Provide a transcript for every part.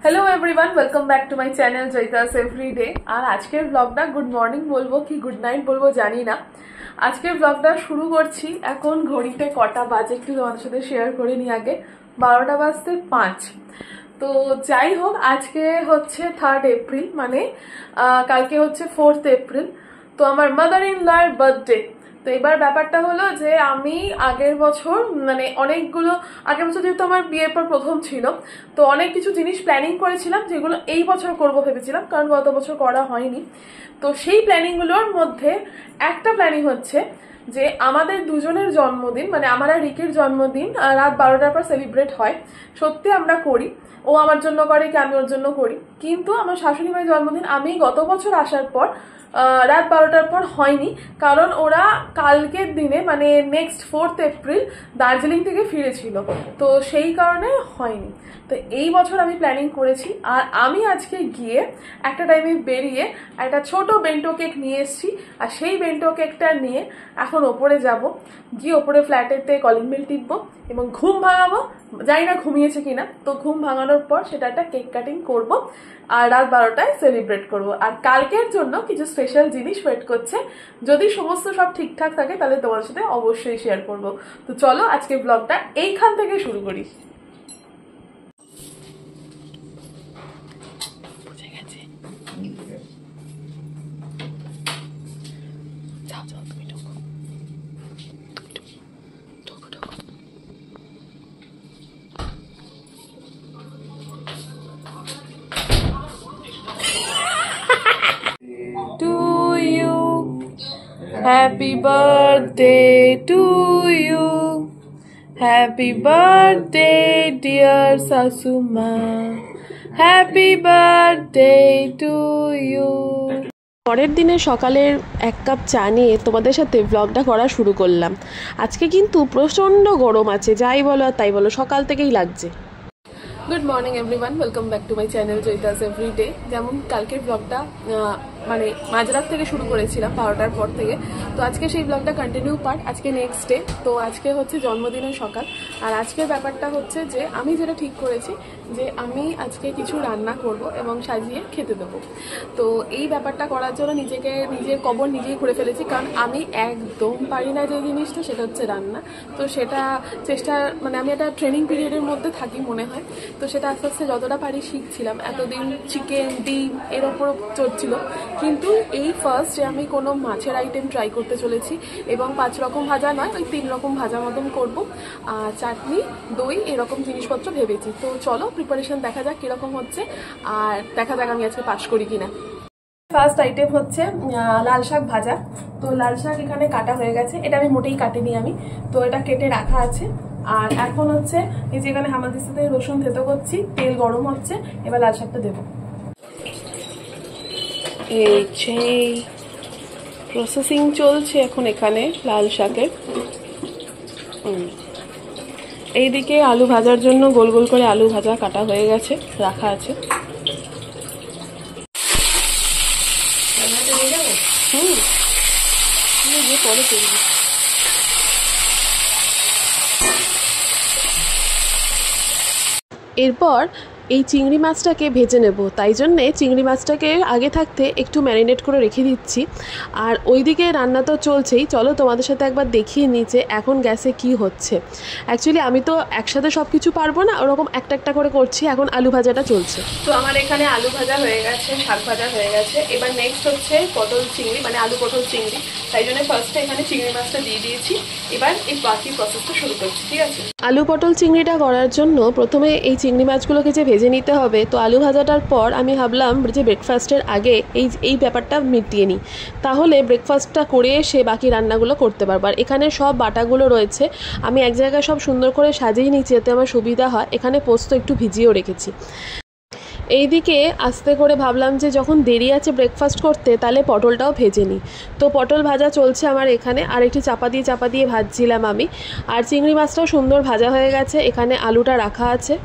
Hello everyone, welcome back to my channel Jayatas everyday. और आजकेर ब्लगटा good morning बोलबो कि गुड नाइट बोलबो जानी ना। आजकेर ब्लगटा शुरू करছি এখন ঘড়িতে কটা বাজে একটু তোমাদের সাথে শেয়ার করে নি। আগে 12টা বাজতে 5। তো যাই হোক, আজকে হচ্ছে 3rd এপ্রিল, মানে কালকে হচ্ছে 4th এপ্রিল। তো আমার মাদার ইন লর বার্থডে। তো এবার ব্যাপারটা হলো যে আমি আগের বছর মানে অনেকগুলো আগের বছর যেহেতু আমার বিয়ের পর প্রথম ছিল, তো অনেক কিছু জিনিস প্ল্যানিং করেছিলাম যেগুলো এই বছর করব ভেবেছিলাম, কারণ গত বছর করা হয়নি। তো সেই প্ল্যানিংগুলোর মধ্যে একটা প্ল্যানিং হচ্ছে যে আমাদের দুজনের জন্মদিন, মানে আমার আর রিকের জন্মদিন রাত 12টার পর সেলিব্রেট হয়। সত্যি আমরা করি, ও আমার জন্য করে কি আমি ওর জন্য করি। কিন্তু আমার শাশুড়ি মায়ের জন্মদিন আমি গত বছর আসার পর রাত 12টার পর হয়নি, কারণ ওরা কালকের দিনে মানে নেক্সট 4th এপ্রিল দার্জিলিং থেকে ফিরেছিল, তো সেই কারণে হয়নি। তো এই বছর আমি প্ল্যানিং করেছি, আর আমি আজকে গিয়ে একটা টাইমে বেরিয়ে একটা ছোট বেন্টো কেক নিয়ে এসেছি। আর সেই বেন্টো কেকটা নিয়ে এখন ওপরে যাব, গিয়ে ওপরে ফ্ল্যাটেতে কলিং বেল টিপবো এবং ঘুম ভাঙাবো। জানি না ঘুমিয়েছে কিনা, তো ঘুম ভাঙানোর পর সেটা একটা কেক কাটিং করব আর রাত 12টায় সেলিব্রেট করব। আর কালকের জন্য কিছু স্পেশাল জিনিস ওয়েট করছে। যদি সমস্ত সব ঠিকঠাক থাকে তাহলে তোমার সাথে অবশ্যই শেয়ার করব। তো চলো আজকে ব্লগটা এইখান থেকে শুরু করি। To you, happy birthday to you, happy birthday dear Sasuma, happy birthday to you। পরের দিনে সকালের এক কাপ চা নিয়ে তোমাদের সাথে ব্লগটা করা শুরু করলাম। আজকে কিন্তু প্রচণ্ড গরম আছে, যাই বলো আর তাই বলো, সকাল থেকেই লাগছে। Good morning everyone, welcome back to my channel Jayatas everyday. যেমন কালকের ব্লগটা মানে মাঝরাত থেকে শুরু করেছিলাম 12টার পর থেকে, তো আজকে সেই ব্লগটা কন্টিনিউ পার্ট। আজকে নেক্সট ডে, তো আজকে হচ্ছে জন্মদিনের সকাল। আর আজকের ব্যাপারটা হচ্ছে যে আমি যেটা ঠিক করেছি যে আমি আজকে কিছু রান্না করব এবং সাজিয়ে খেতে দেবো। তো এই ব্যাপারটা করার জন্য নিজের কবর নিজেই করে ফেলেছি, কারণ আমি একদম পারি না যে জিনিসটা, সেটা হচ্ছে রান্না। তো সেটা চেষ্টা মানে আমি একটা ট্রেনিং পিরিয়ডের মধ্যে থাকি মনে হয়, তো সেটা আস্তে আস্তে যতটা পারি শিখছিলাম। এতদিন চিকেন ডিম এর ওপর চড়ছিল, কিন্তু এই ফার্স্ট যে আমি কোনো মাছের আইটেম ট্রাই করতে চলেছি, এবং 5 রকম ভাজা নয়, ওই 3 রকম ভাজা মতন করবো। আর চাটনি দই এরকম জিনিসপত্র ভেবেছি। তো চলো প্রিপারেশন দেখা যাক কিরকম হচ্ছে, আর দেখা যাক আমি আজকে পাস করি কিনা। ফার্স্ট আইটেম হচ্ছে লাল শাক ভাজা। তো লাল শাক এখানে কাটা হয়ে গেছে, এটা আমি মোটেই কাটিনি আমি, তো এটা কেটে রাখা আছে। আর এখন হচ্ছে এই যে এখানে হামাদিস্তাতে রসুন থেতো করছি, তেল গরম হচ্ছে, এবার লাল শাকটা দেবো। এই যে প্রসেসিং চলছে এখন এখানে লাল শাকের। এইদিকে আলু ভাজার জন্য গোল গোল করে আলু ভাজা কাটা হয়ে গেছে, রাখা আছে। পরে করবি। এরপর এই চিংড়ি মাছটাকে ভেজে নেব, তাই জন্যে চিংড়ি মাছটাকে আগে থাকতে একটু ম্যারিনেট করে রেখে দিচ্ছি। আর ওইদিকে রান্না তো চলছেই, চলো তোমাদের সাথে একবার দেখিয়ে নিই যে এখন গ্যাসে কি হচ্ছে। অ্যাকচুয়ালি আমি তো একসাথে সব কিছু পারবো না, ওরকম একটা একটা করে করছি। এখন আলু ভাজাটা চলছে। তো আমার এখানে আলু ভাজা হয়ে গেছে, শাক ভাজা হয়ে গেছে। এবার নেক্সট হচ্ছে পটল চিংড়ি, মানে আলু পটল চিংড়ি, তাই জন্য ফার্স্টে এখানে চিংড়ি মাছটা দিয়ে দিয়েছি। এবার এই বাকি প্রসেসটা শুরু করছি, ঠিক আছে। আলু পটল চিংড়িটা করার জন্য প্রথমে এই চিংড়ি মাছগুলোকে যে ভেজে নিতে হবে। তো আলু ভাজাটার পর আমি ভাবলাম যে ব্রেকফাস্টের আগে এই ব্যাপারটা মিটিয়ে নিই, তাহলে ব্রেকফাস্টটা করে এসে বাকি রান্নাগুলো করতে পারবো। আর এখানে সব বাটাগুলো রয়েছে, আমি এক জায়গায় সব সুন্দর করে সাজিয়ে নিচ্ছি যাতে আমার সুবিধা হয়। এখানে পোস্ত একটু ভিজিয়েও রেখেছি। এইদিকে আস্তে করে ভাবলাম যে যখন দেরি আছে ব্রেকফাস্ট করতে, তাহলে পটলটাও ভেজে নিই। তো পটল ভাজা চলছে আমার এখানে, আর একটু চাপা দিয়ে ভাজছিলাম আমি। আর চিংড়ি মাছটাও সুন্দর ভাজা হয়ে গেছে, এখানে আলুটা রাখা আছে।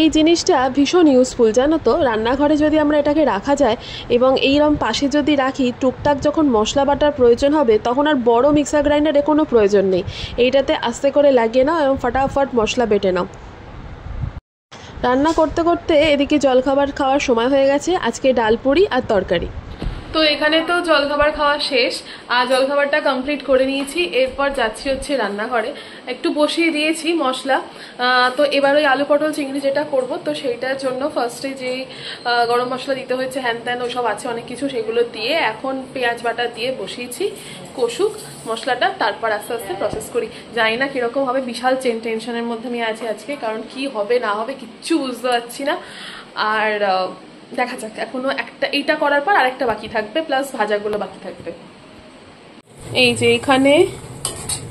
এই জিনিসটা ভীষণ ইউজফুল জানো তো, রান্নাঘরে যদি আমরা এটাকে রাখা যায় এবং এইরকম পাশে যদি রাখি, টুকটাক যখন মশলা বাটার প্রয়োজন হবে তখন আর বড় মিক্সার গ্রাইন্ডারে কোনো প্রয়োজন নেই। এইটাতে আস্তে করে লাগিয়ে নাও এবং ফটাফট মশলা বেটে নাও। রান্না করতে করতে এদিকে জলখাবার খাওয়ার সময় হয়ে গেছে। আজকে ডাল পুরি আর তরকারি। তো এখানে তো জলখাবার খাওয়া শেষ, আর জলখাবারটা কমপ্লিট করে নিয়েছি। এরপর যাচ্ছি হচ্ছে রান্নাঘরে, একটু বসিয়ে দিয়েছি মশলা। তো এবার ওই আলু পটল চিংড়ি যেটা করব, তো সেইটার জন্য ফার্স্টে যে গরম মশলা দিতে হয়েছে, হ্যান ত্যান ওইসব আছে অনেক কিছু, সেগুলো দিয়ে এখন পেঁয়াজ বাটা দিয়ে বসিয়েছি কষুক মশলাটা, তারপর আস্তে আস্তে প্রসেস করি। জানি না কীরকম হবে, বিশাল টেনশনের মধ্যে আমি আছি আজকে, কারণ কি হবে না হবে কিচ্ছু বুঝতে পারছি না। আর দেখা যাক, এখনো একটা এইটা করার পর আরেকটা বাকি থাকবে, প্লাস ভাজাগুলো বাকি থাকবে। এই যে এখানে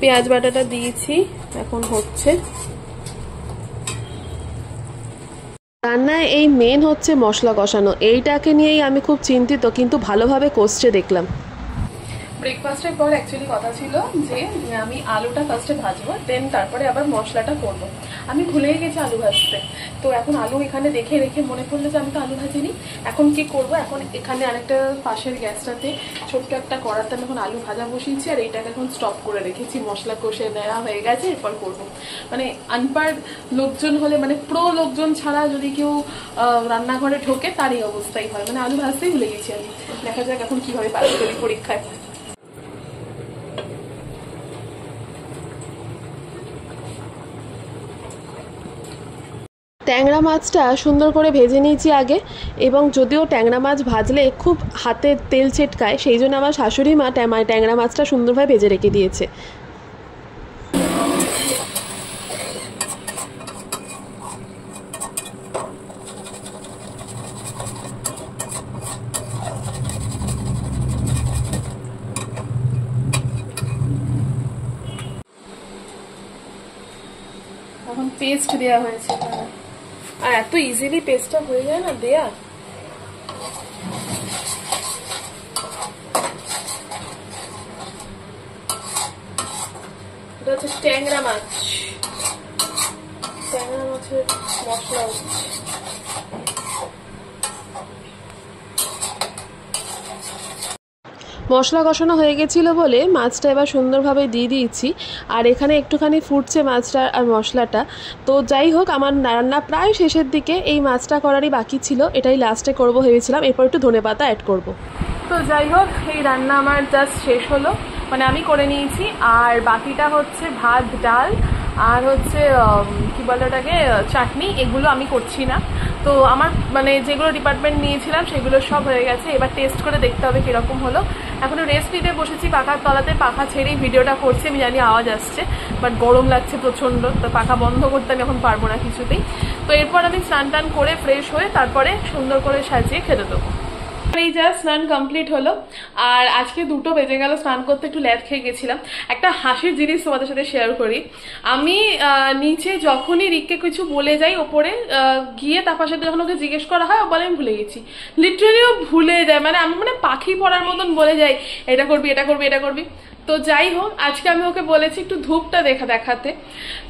পেঁয়াজ বাটাটা দিয়েছি, এখন হচ্ছে। রান্নায় এই মেন হচ্ছে মশলা কষানো, এইটাকে নিয়েই আমি খুব চিন্তিত, কিন্তু ভালোভাবে কষছে দেখলাম। ব্রেকফাস্টের পর অ্যাকচুয়ালি কথা ছিল যে আমি আলুটা ফার্স্টে ভাজবো, দেন তারপরে আবার মশলাটা করবো। আমি ভুলেই গেছি আলু ভাজতে। তো এখন আলু এখানে দেখে রেখে মনে পড়লো যে আমি তো আলু ভাজিনি। এখন কি করব, এখন এখানে আরেকটা পাশের গ্যাসটাতে ছোট্ট একটা কড়াতে আমি এখন আলু ভাজা বসিয়েছি, আর এইটাকে এখন স্টপ করে রেখেছি। মশলা কষে দেওয়া হয়ে গেছে, এরপর করবো। মানে আনপার লোকজন হলে, মানে প্রো লোকজন ছাড়া যদি কেউ রান্নাঘরে ঢোকে তার এই অবস্থাই হয়। মানে আলু ভাজতেই ভুলে গেছি আমি। দেখা যাক এখন কিভাবে পাস করি পরীক্ষায়। ট্যাংরা মাছটা সুন্দর করে ভেজে নিয়েছি আগে, এবং যদিও ট্যাংরা মাছ ভাজলে খুব হাতে তেল ছেটকায়, সেই জন্য আমার শাশুড়ি মা ট্যাংরা মাছটা সুন্দরভাবে ভেজে রেখে দিয়েছে। এখন পেস্ট দেওয়া হয়েছে, আর এত ইজিলি পেস্টটা হয়ে যায় না দেয়া। এটা হচ্ছে ট্যাংরা মাছ, ট্যাংরা মাছের মশলা। মশলা কষানো হয়ে গেছিলো বলে মাছটা এবার সুন্দরভাবে দিয়ে দিয়েছি, আর এখানে একটুখানি ফুটছে মাছটা আর মশলাটা। তো যাই হোক, আমার রান্না প্রায় শেষের দিকে, এই মাছটা করারই বাকি ছিল, এটাই লাস্টে করব ভেবেছিলাম, এরপর একটু ধনেপাতা অ্যাড করব। তো যাই হোক, এই রান্না আমার জাস্ট শেষ হলো, মানে আমি করে নিয়েছি। আর বাকিটা হচ্ছে ভাত, ডাল, আর হচ্ছে কি বলে ওটাকে, চাটনি, এগুলো আমি করছি না। তো আমার মানে যেগুলো ডিপার্টমেন্ট নিয়েছিলাম সেগুলো সব হয়ে গেছে। এবার টেস্ট করে দেখতে হবে কীরকম হলো। এখনও রেস্ট নিতে বসেছি পাখার তলাতে, পাখা ছেড়েই ভিডিওটা করছি। আমি জানি আওয়াজ আসছে, বাট গরম লাগছে প্রচণ্ড, তো পাখা বন্ধ করতে আমি এখন পারবো না কিছুতেই। তো এরপর আমি স্নান টান করে ফ্রেশ হয়ে তারপরে সুন্দর করে সাজিয়ে খেতে দেবো। এই যা স্নান কমপ্লিট হলো, আর আজকে 2টো বেজে গেল স্নান করতে, একটু ল্যাদ খেয়ে গেছিলাম। একটা হাসির জিনিস তোমাদের সাথে শেয়ার করি। আমি নিচে যখনই রিককে কিছু বলে যাই, ওপরে গিয়ে তারপর সাথে যখন ওকে জিজ্ঞেস করা হয়, ও বলে আমি ভুলে গেছি। লিটারালি ও ভুলে যায়, মানে আমি মানে পাখি পড়ার মতন বলে যাই, এটা করবি, এটা করবি, এটা করবি। তো যাই হোক, আজকে আমি ওকে বলেছি একটু ধূপটা দেখাতে,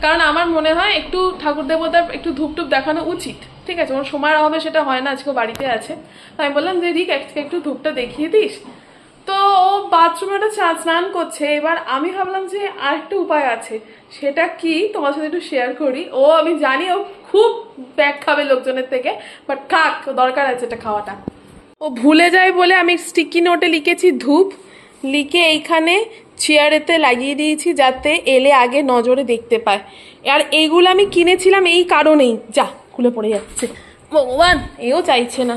কারণ আমার মনে হয় একটু ঠাকুর দেবতার একটু ধূপ টুপ দেখানো উচিত। ঠিক আছে, ওর সময়ের অভাবে সেটা হয় না, আজকে বাড়িতে আছে। তো আমি বললাম যে রিক আজকে একটু ধূপটা দেখিয়ে দিস। তো ও বাথরুমে একটা স্নান করছে। এবার আমি ভাবলাম যে আর একটা উপায় আছে, সেটা কি তোমার সাথে একটু শেয়ার করি। ও আমি জানি ও খুব ব্যাগ খাবে লোকজনের থেকে, বাট থাক, দরকার আছে এটা খাওয়াটা। ও ভুলে যায় বলে আমি স্টিকি নোটে লিখেছি ধূপ, লিখে এইখানে চেয়ারেতে লাগিয়ে দিয়েছি, যাতে এলে আগে নজরে দেখতে পায়। আর এইগুলো আমি কিনেছিলাম এই কারণেই। যা, খুলে পড়ে যাচ্ছে, ভগবান, এও চাইছে না।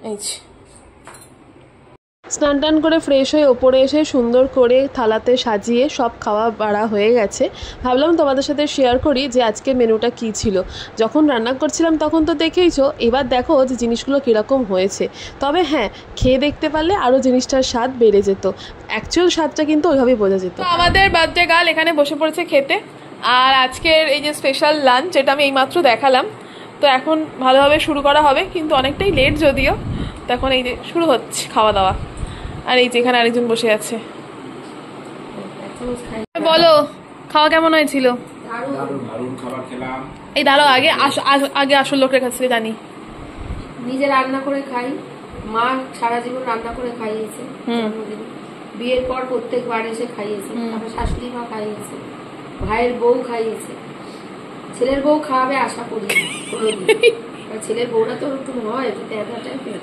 এই স্নান টান করে ফ্রেশ হয়ে ওপরে এসে সুন্দর করে থালাতে সাজিয়ে সব খাওয়া বাড়া হয়ে গেছে। ভাবলাম তোমাদের সাথে শেয়ার করি যে আজকে মেনুটা কী ছিল। যখন রান্না করছিলাম তখন তো দেখেইছো, এবার দেখো যে জিনিসগুলো কীরকম হয়েছে। তবে হ্যাঁ, খেয়ে দেখতে পারলে আরও জিনিসটার স্বাদ বেড়ে যেত, অ্যাকচুয়াল স্বাদটা কিন্তু ওইভাবেই বোঝা যেত। আমাদের বার্থডে গার্ল এখানে বসে পড়েছে খেতে, আর আজকের এই যে স্পেশাল লাঞ্চ, যেটা আমি এইমাত্র দেখালাম, তো এখন ভালোভাবে শুরু করা হবে, কিন্তু অনেকটাই লেট যদিও। তো এখন এই যে শুরু হচ্ছে খাওয়া দাওয়া, আর এই যে এখানে আরেকজন বসে আছে। বলো, খাওয়া কেমন হয়েছিল? এই দাঁড়ো, আগে আসল লোকের কাছ থেকে জানি। নিজে রান্না করে খাই, মা সারা জীবন রান্না করে খাইয়েছে, বিয়ের পর প্রত্যেকবার এসে খাইয়েছে, তারপর শাশুড়ি মা খাইয়েছে, ভাইয়ের বউ খাইয়েছে, ছেলের বউ খাওয়াবে আশা করি না কোনোদিন। আর ছেলের বউরা তো একটু হয় একটু তেঁতা টাইপের,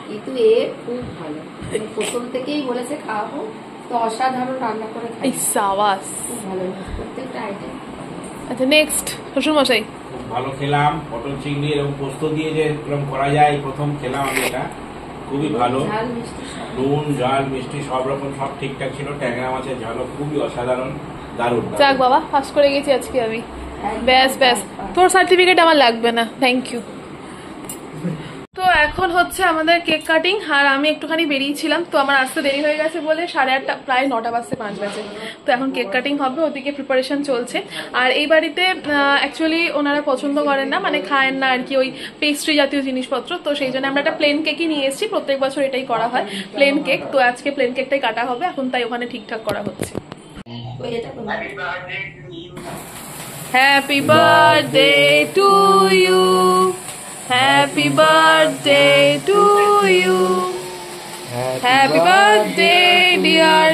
কিন্তু এ খুব ভালো, মানে প্রথম থেকেই বলেছে খাওয়াবো, তো অসাধারণ রান্না করে খাই, এই সাবাস। খুব ভালো প্রত্যেকটা আইটেম। আচ্ছা নেক্সট শ্বশুর মশাই। খুব ভালো খেলাম, পটল চিংড়ি এবং পোস্ত দিয়ে যে এরকম করা যায় প্রথম খেলাম আমি এটা, খুবই ভালো। ঝাল মিষ্টি সব। নুন ঝাল মিষ্টি সব রকম সব ঠিকঠাক ছিল। ট্যাংরা মাছের ঝালও খুবই অসাধারণ, দারুণ। যাক বাবা, পাস করে গেছি আজকে আমি। ব্যাস ব্যাস, তোর সার্টিফিকেট আমার লাগবে না, থ্যাংক ইউ। তো এখন হচ্ছে আমাদের কেক কাটিং, আর আমি একটুখানি বেরিয়েছিলাম, তো আমার আসতে দেরি হয়ে গেছে বলে 8:30 প্রায় 9টা বাজতে 5 বাজে। তো এখন কেক কাটিং হবে, ওদিকে প্রিপারেশন চলছে। আর এই বাড়িতে অ্যাকচুয়ালি ওনারা পছন্দ করেন না, মানে খায়েন না আর কি ওই পেস্ট্রি জাতীয় জিনিসপত্র, তো সেই জন্য আমরা একটা প্লেন কেকই নিয়ে এসেছি। প্রত্যেক বছর এটাই করা হয়, প্লেন কেক। তো আজকে প্লেন কেকটাই কাটা হবে, এখন তাই ওখানে ঠিকঠাক করা হচ্ছে। Happy birthday to you, happy birthday to you, happy birthday dear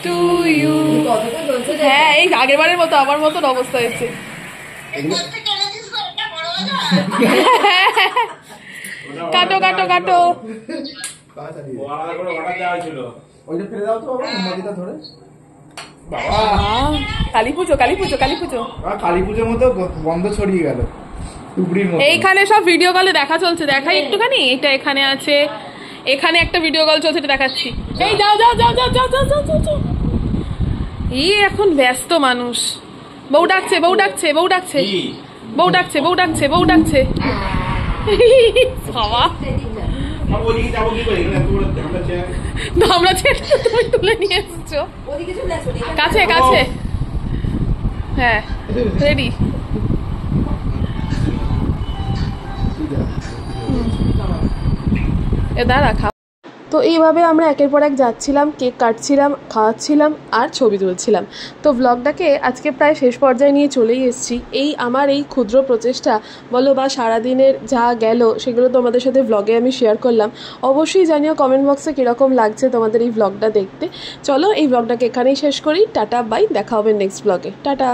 to you. হ্যাঁ, এই আগের বারের মতো আমার মতন অবস্থা হয়েছে। কাটো কাটো কাটো। কালী পুজো কালী পুজো কালী পুজো, কালী পুজোর মতো গন্ধ ছড়িয়ে গেল টুকরির মতো। এইখানে সব ভিডিও কলে দেখা চলছে, দেখাই একটুখানি। এটা এখানে আছে, এখানে একটা ভিডিও কল চলছে, এটা দেখাচ্ছি। এই যাও যাও যাও যাও যাও যাও যাও যাও। এই এখন ব্যস্ত মানুষ। বউ ডাকছে বউ ডাকছে বউ ডাকছে বউ ডাকছে বউ ডাকছে বউ ডাকছে। বাবা আমরা তুমি তুলে নিয়ে এসছো কাছে কাছে। হ্যাঁ রেডি। এ দাঁড়া খা। তো এইভাবে আমরা একের পর এক যাচ্ছিলাম, কেক কাটছিলাম, খাওয়াচ্ছিলাম আর ছবি তুলছিলাম। তো ব্লগটাকে আজকে প্রায় শেষ পর্যায়ে নিয়ে চলেই এসেছি। এই আমার এই ক্ষুদ্র প্রচেষ্টা বলো বা সারাদিনের যা গেল সেগুলো তোমাদের সাথে ব্লগে আমি শেয়ার করলাম। অবশ্যই জানিও কমেন্ট বক্সে কীরকম লাগছে তোমাদের এই ব্লগটা দেখতে। চলো এই ব্লগটাকে এখানেই শেষ করি। টাটা বাই, দেখা হবে নেক্সট ব্লগে। টাটা।